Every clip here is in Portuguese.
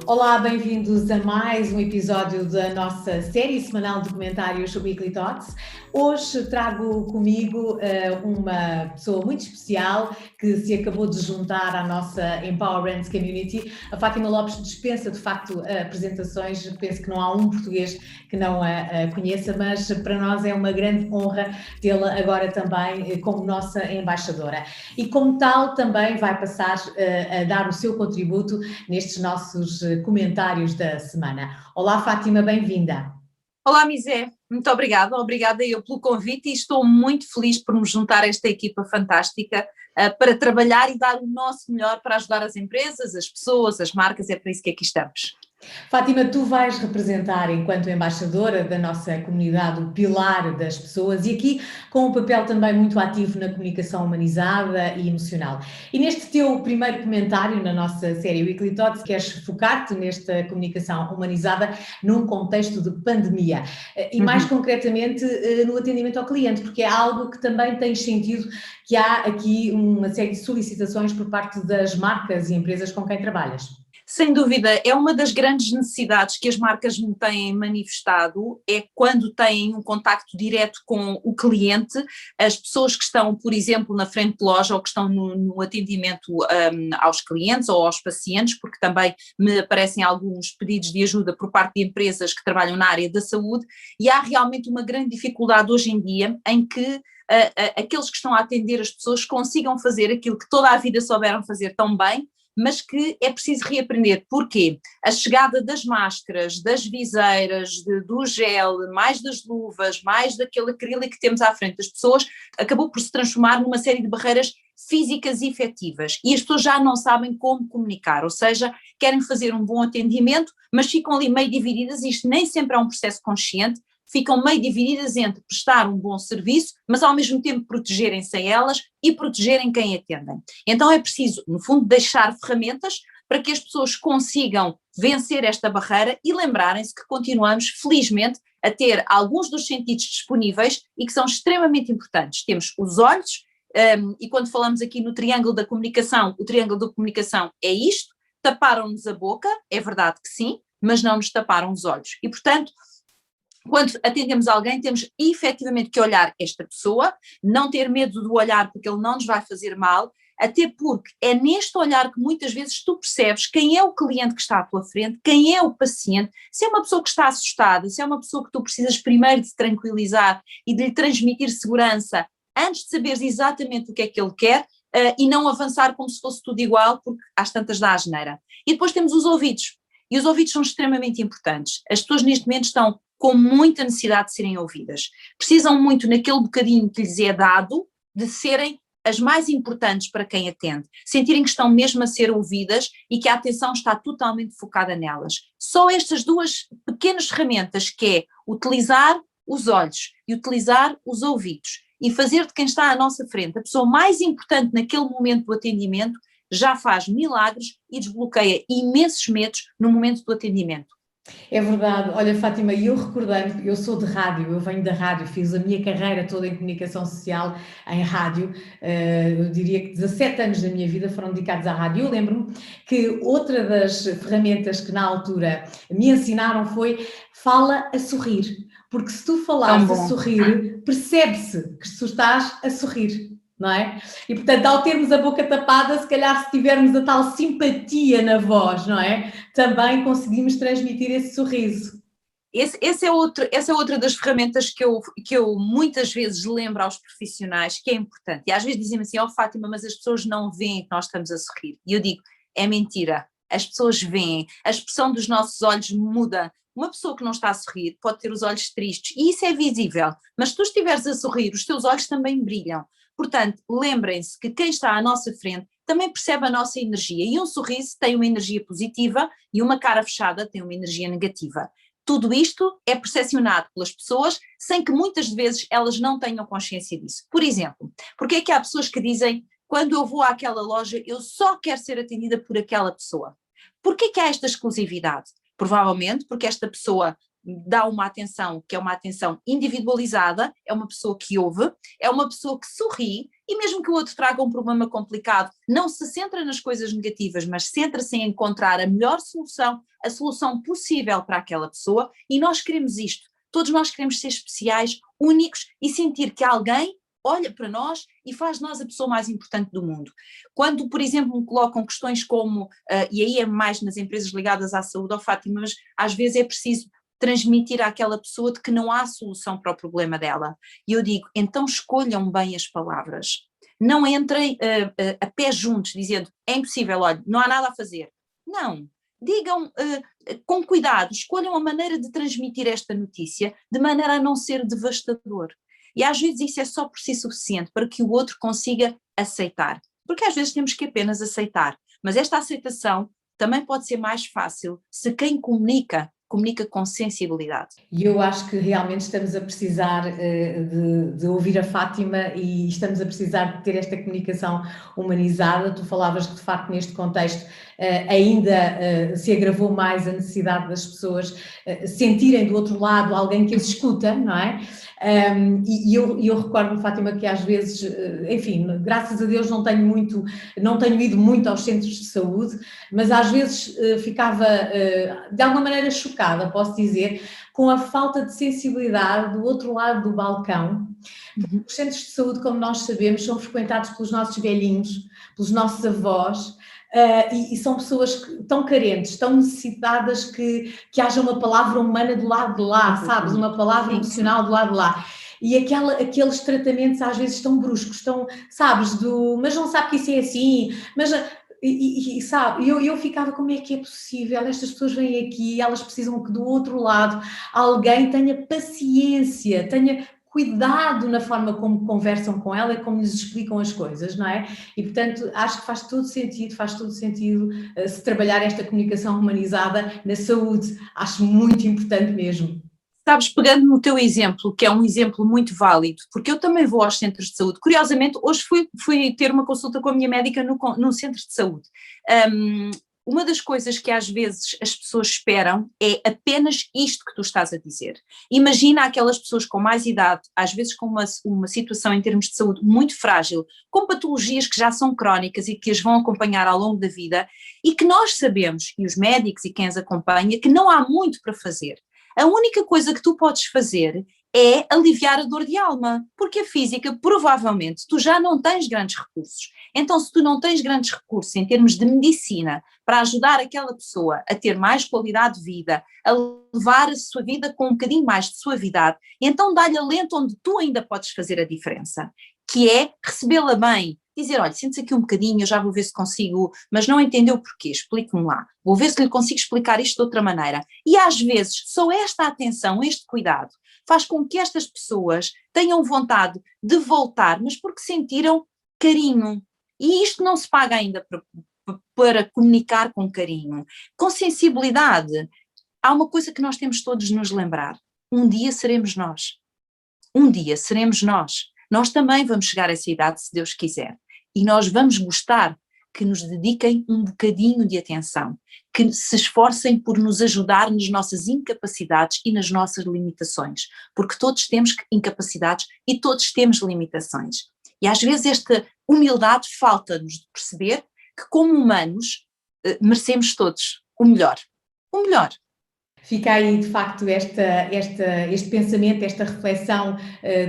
Olá, bem-vindos a mais um episódio da nossa série semanal de documentários Weekly Thoughts. Hoje trago comigo uma pessoa muito especial que se acabou de juntar à nossa Empower Brands Community. A Fátima Lopes dispensa, de facto, apresentações. Penso que não há um português que não a conheça, mas para nós é uma grande honra tê-la agora também como nossa embaixadora. E como tal, também vai passar a dar o seu contributo nestes nossos comentários da semana. Olá, Fátima, bem-vinda. Olá, Misé, muito obrigada eu pelo convite e estou muito feliz por me juntar a esta equipa fantástica para trabalhar e dar o nosso melhor para ajudar as empresas, as pessoas, as marcas, é para isso que aqui estamos. Fátima, tu vais representar, enquanto embaixadora da nossa comunidade, o pilar das pessoas e aqui com um papel também muito ativo na comunicação humanizada e emocional. E neste teu primeiro comentário na nossa série Weekly Thoughts, queres focar-te nesta comunicação humanizada num contexto de pandemia e mais concretamente no atendimento ao cliente, porque é algo que também tens sentido que há aqui uma série de solicitações por parte das marcas e empresas com quem trabalhas. Sem dúvida, é uma das grandes necessidades que as marcas me têm manifestado, é quando têm um contacto direto com o cliente, as pessoas que estão, por exemplo, na frente de loja ou que estão no atendimento aos clientes ou aos pacientes, porque também me aparecem alguns pedidos de ajuda por parte de empresas que trabalham na área da saúde, e há realmente uma grande dificuldade hoje em dia em que aqueles que estão a atender as pessoas consigam fazer aquilo que toda a vida souberam fazer tão bem, mas que é preciso reaprender. Porquê? A chegada das máscaras, das viseiras, do gel, mais das luvas, mais daquele acrílico que temos à frente das pessoas, acabou por se transformar numa série de barreiras físicas e efetivas. E as pessoas já não sabem como comunicar, ou seja, querem fazer um bom atendimento, mas ficam ali meio divididas, isto nem sempre é um processo consciente, ficam meio divididas entre prestar um bom serviço, mas ao mesmo tempo protegerem-se a elas e protegerem quem atendem. Então é preciso, no fundo, deixar ferramentas para que as pessoas consigam vencer esta barreira e lembrarem-se que continuamos, felizmente, a ter alguns dos sentidos disponíveis e que são extremamente importantes. Temos os olhos, e quando falamos aqui no triângulo da comunicação, o triângulo da comunicação é isto, taparam-nos a boca, é verdade que sim, mas não nos taparam os olhos. E, portanto, quando atendemos alguém, temos efetivamente que olhar esta pessoa, não ter medo do olhar porque ele não nos vai fazer mal, até porque é neste olhar que muitas vezes tu percebes quem é o cliente que está à tua frente, quem é o paciente, se é uma pessoa que está assustada, se é uma pessoa que tu precisas primeiro de tranquilizar e de lhe transmitir segurança antes de saberes exatamente o que é que ele quer e não avançar como se fosse tudo igual, porque às tantas dá asneira. E depois temos os ouvidos, e os ouvidos são extremamente importantes. As pessoas neste momento estão com muita necessidade de serem ouvidas. Precisam muito, naquele bocadinho que lhes é dado, de serem as mais importantes para quem atende, sentirem que estão mesmo a ser ouvidas e que a atenção está totalmente focada nelas. Só estas duas pequenas ferramentas, que é utilizar os olhos e utilizar os ouvidos e fazer de quem está à nossa frente a pessoa mais importante naquele momento do atendimento, já faz milagres e desbloqueia imensos medos no momento do atendimento. É verdade. Olha, Fátima, eu recordando, eu sou de rádio, eu venho da rádio, fiz a minha carreira toda em comunicação social em rádio, eu diria que 17 anos da minha vida foram dedicados à rádio. Eu lembro-me que outra das ferramentas que na altura me ensinaram foi fala a sorrir, porque se tu falares a sorrir, percebe-se que tu estás a sorrir. Não é? E portanto, ao termos a boca tapada, se calhar se tivermos a tal simpatia na voz, não é? Também conseguimos transmitir esse sorriso. Essa é outra das ferramentas que eu muitas vezes lembro aos profissionais que é importante. E às vezes dizem-me assim, Fátima, mas as pessoas não veem que nós estamos a sorrir. E eu digo, é mentira. As pessoas veem, a expressão dos nossos olhos muda. Uma pessoa que não está a sorrir pode ter os olhos tristes e isso é visível, mas se tu estiveres a sorrir, os teus olhos também brilham. Portanto, lembrem-se que quem está à nossa frente também percebe a nossa energia e um sorriso tem uma energia positiva e uma cara fechada tem uma energia negativa. Tudo isto é percepcionado pelas pessoas sem que muitas vezes elas não tenham consciência disso. Por exemplo, porque é que há pessoas que dizem, quando eu vou àquela loja eu só quero ser atendida por aquela pessoa? Por que é que há esta exclusividade? Provavelmente porque esta pessoa dá uma atenção que é uma atenção individualizada, é uma pessoa que ouve, é uma pessoa que sorri, e mesmo que o outro traga um problema complicado, não se centra nas coisas negativas, mas centra-se em encontrar a melhor solução, a solução possível para aquela pessoa, e nós queremos isto. Todos nós queremos ser especiais, únicos e sentir que alguém olha para nós e faz de nós a pessoa mais importante do mundo. Quando, por exemplo, me colocam questões como, e aí é mais nas empresas ligadas à saúde, ao Fátima, mas às vezes é preciso transmitir àquela pessoa de que não há solução para o problema dela. E eu digo, então escolham bem as palavras. Não entrem a pé juntos, dizendo, é impossível, olha, não há nada a fazer. Não. Digam com cuidado, escolham a maneira de transmitir esta notícia de maneira a não ser devastador. E às vezes isso é só por si suficiente para que o outro consiga aceitar. Porque às vezes temos que apenas aceitar. Mas esta aceitação também pode ser mais fácil se quem comunica com sensibilidade. E eu acho que realmente estamos a precisar de ouvir a Fátima e estamos a precisar de ter esta comunicação humanizada. Tu falavas que, de facto, neste contexto ainda se agravou mais a necessidade das pessoas sentirem do outro lado alguém que as escuta, não é? E eu recordo-me, Fátima, que às vezes, enfim, graças a Deus não tenho ido muito aos centros de saúde, mas às vezes ficava de alguma maneira chocada, posso dizer, com a falta de sensibilidade do outro lado do balcão. Os centros de saúde, como nós sabemos, são frequentados pelos nossos velhinhos, pelos nossos avós, e são pessoas tão carentes, tão necessitadas que haja uma palavra humana do lado de lá, sabes? Uma palavra emocional do lado de lá. E aqueles tratamentos às vezes tão bruscos, tão, sabes, mas não sabe que isso é assim, mas... sabe, eu ficava, como é que é possível? Estas pessoas vêm aqui, elas precisam que do outro lado alguém tenha paciência, tenha cuidado na forma como conversam com ela e como lhes explicam as coisas, não é? E portanto acho que faz todo sentido se trabalhar esta comunicação humanizada na saúde, acho muito importante mesmo. Sabes, pegando no teu exemplo, que é um exemplo muito válido, porque eu também vou aos centros de saúde. Curiosamente, hoje fui ter uma consulta com a minha médica num centro de saúde. Uma das coisas que às vezes as pessoas esperam é apenas isto que tu estás a dizer. Imagina aquelas pessoas com mais idade, às vezes com uma situação em termos de saúde muito frágil, com patologias que já são crónicas e que as vão acompanhar ao longo da vida, e que nós sabemos, e os médicos e quem as acompanha, que não há muito para fazer. A única coisa que tu podes fazer é aliviar a dor de alma, porque a física, provavelmente, tu já não tens grandes recursos. Então, se tu não tens grandes recursos em termos de medicina para ajudar aquela pessoa a ter mais qualidade de vida, a levar a sua vida com um bocadinho mais de suavidade, então dá-lhe alento onde tu ainda podes fazer a diferença, que é recebê-la bem, dizer, olha, sente-se aqui um bocadinho, eu já vou ver se consigo, mas não entendeu porquê, explique-me lá, vou ver se lhe consigo explicar isto de outra maneira. E às vezes, só esta atenção, este cuidado, faz com que estas pessoas tenham vontade de voltar, mas porque sentiram carinho. E isto não se paga ainda para comunicar com carinho. Com sensibilidade, há uma coisa que nós temos todos de nos lembrar. Um dia seremos nós. Um dia seremos nós. Nós também vamos chegar a essa idade, se Deus quiser. E nós vamos gostar que nos dediquem um bocadinho de atenção, que se esforcem por nos ajudar nas nossas incapacidades e nas nossas limitações, porque todos temos incapacidades e todos temos limitações. E às vezes esta humildade falta-nos de perceber que como humanos merecemos todos o melhor. O melhor. Fica aí, de facto, este pensamento, esta reflexão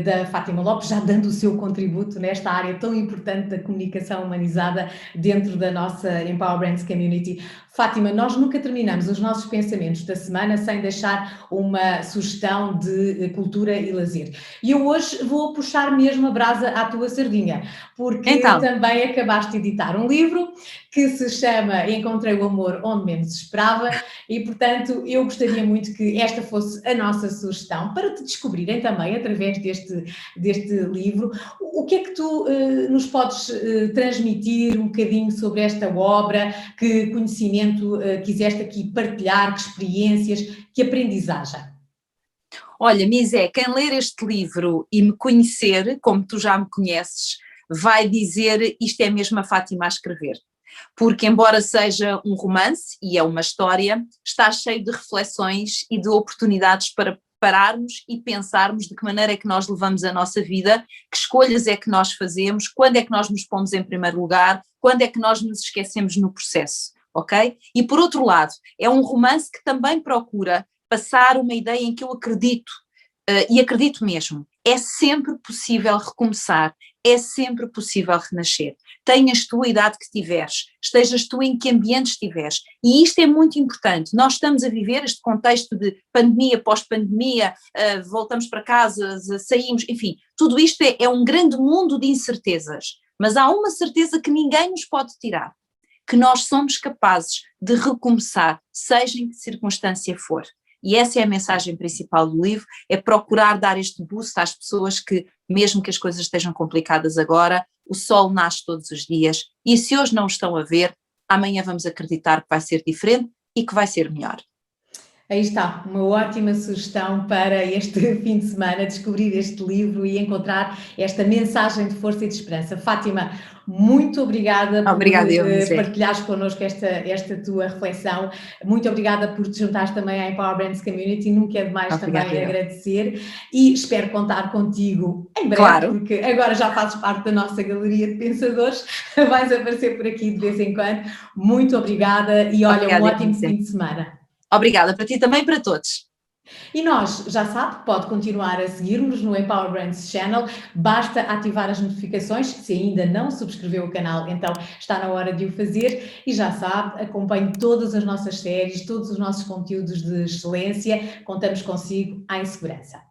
da Fátima Lopes, já dando o seu contributo nesta área tão importante da comunicação humanizada dentro da nossa Empower Brands Community. Fátima, nós nunca terminamos os nossos pensamentos da semana sem deixar uma sugestão de cultura e lazer. E eu hoje vou puxar mesmo a brasa à tua sardinha, porque então, também acabaste de editar um livro que se chama Encontrei o Amor Onde Menos Esperava e, portanto, eu gostaria muito que esta fosse a nossa sugestão para te descobrirem também através deste livro. O que é que tu nos podes transmitir um bocadinho sobre esta obra, que conhecimento quiseste aqui partilhar, que experiências, que aprendizagem? Olha, Misé, quem ler este livro e me conhecer, como tu já me conheces, vai dizer isto é mesmo a Fátima a escrever. Porque embora seja um romance e é uma história, está cheio de reflexões e de oportunidades para pararmos e pensarmos de que maneira é que nós levamos a nossa vida, que escolhas é que nós fazemos, quando é que nós nos pomos em primeiro lugar, quando é que nós nos esquecemos no processo, ok? E por outro lado, é um romance que também procura passar uma ideia em que eu acredito, e acredito mesmo, é sempre possível recomeçar, é sempre possível renascer. Tenhas tu a idade que tiveres, estejas tu em que ambiente estiveres, e isto é muito importante. Nós estamos a viver este contexto de pandemia, pós-pandemia, voltamos para casa, saímos, enfim, tudo isto é um grande mundo de incertezas, mas há uma certeza que ninguém nos pode tirar, que nós somos capazes de recomeçar, seja em que circunstância for. E essa é a mensagem principal do livro, é procurar dar este boost às pessoas que, mesmo que as coisas estejam complicadas agora, o sol nasce todos os dias e se hoje não o estão a ver, amanhã vamos acreditar que vai ser diferente e que vai ser melhor. Aí está, uma ótima sugestão para este fim de semana, descobrir este livro e encontrar esta mensagem de força e de esperança. Fátima, muito obrigada por partilhares connosco esta tua reflexão, muito obrigada por te juntares também à Empower Brands Community, nunca é demais também agradecer e espero contar contigo em breve, claro, porque agora já fazes parte da nossa galeria de pensadores, vais aparecer por aqui de vez em quando. Muito obrigada e olha, um ótimo fim de semana. Obrigada, para ti também e para todos. E nós, já sabe, pode continuar a seguir-nos no Empower Brands Channel, basta ativar as notificações, se ainda não subscreveu o canal, então está na hora de o fazer e já sabe, acompanhe todas as nossas séries, todos os nossos conteúdos de excelência, contamos consigo em segurança.